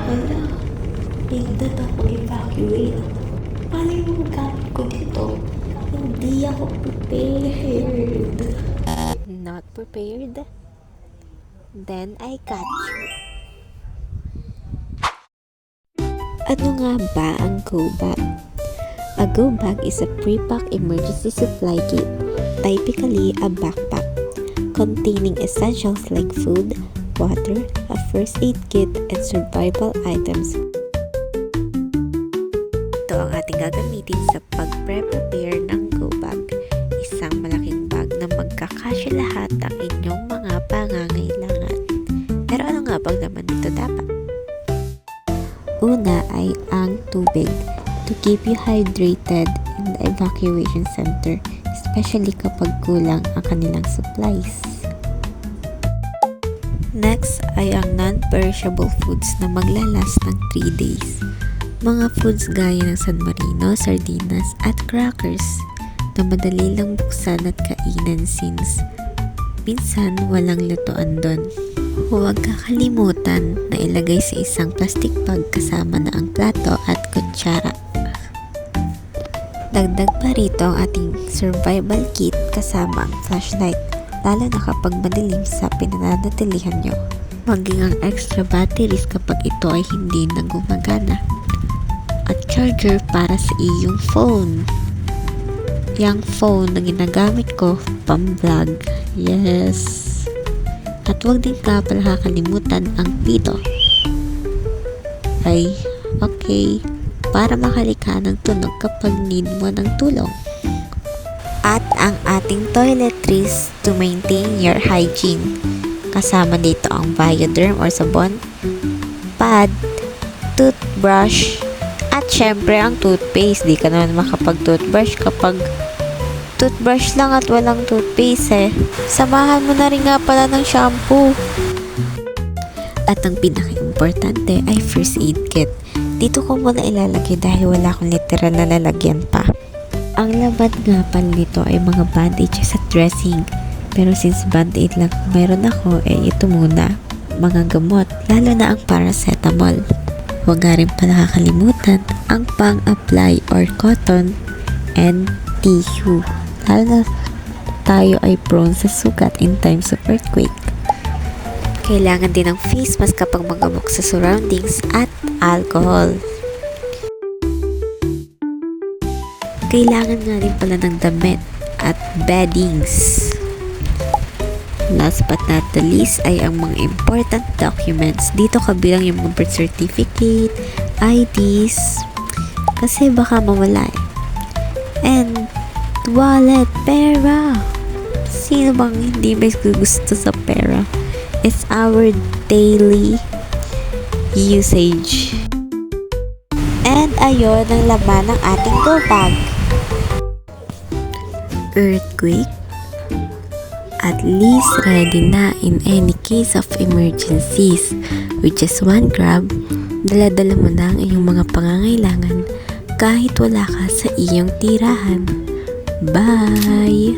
Hala, pindot ako evacuate. Paano yung gamit ko dito? Hindi ako prepared. Not prepared? Then I got you. Ano nga ba ang go bag? A go bag is a pre-packed emergency supply kit, typically a backpack, containing essentials like food, water, a first aid kit, and survival items. Ito ang ating gagamitin sa pag-prepare ng go bag. Isang malaking bag na magkakasya lahat ng inyong mga pangangailangan. Pero ano nga bang naman dito dapat? Una ay ang tubig to keep you hydrated in the evacuation center, especially kapag kulang ang kanilang supplies. Next ay ang non-perishable foods na maglalast ng 3 days. Mga foods gaya ng San Marino, sardinas at crackers na madali lang buksan at kainan since minsan walang lutuan doon. Huwag kakalimutan na ilagay sa isang plastic bag kasama na ang plato at kutsara. Dagdag pa rito ang ating survival kit kasama ang flashlight, lalo na kapag madilim sa pinananatilihan nyo. Maging ang extra batteries kapag ito ay hindi na gumagana. At charger para sa iyong phone. Yang phone na ginagamit ko pang-vlog. Yes. At huwag din ka pala kakalimutan ang pito. Ay, okay. Para makalika ng tunog kapag need mo ng tulong. At ang ating toiletries to maintain your hygiene. Kasama dito ang Bioderm or sabon, pad, toothbrush, at syempre ang toothpaste. Di ka naman makapag-toothbrush kapag toothbrush lang at walang toothpaste eh. Samahan mo na rin nga pala ng shampoo. At ang pinaka-importante ay first aid kit. Dito ko muna ilalagay dahil wala akong literal na lalagyan pa. Ang laman nga pala nito ay mga bandages at dressing. Pero since band-aid lang meron ako, ito muna. Mga gamot, lalo na ang paracetamol. Huwag nga rin pala kakalimutan ang pang-apply or cotton and tissue. Lalo na tayo ay prone sa sugat in times of earthquake. Kailangan din ng face mask kapag magamok sa surroundings at alcohol. Kailangan nga rin pala ng damit at beddings. Last but not the least ay ang mga important documents. Dito kabilang yung mga birth certificate, IDs, kasi baka mawala eh. And wallet, pera. Sino bang hindi may gusto sa pera? It's our daily usage. And ayun ang laman ng ating go bag. Earthquake. At least ready na in any case of emergencies. With just one grab, dala-dala mo na ang iyong mga pangangailangan kahit wala ka sa iyong tirahan. Bye!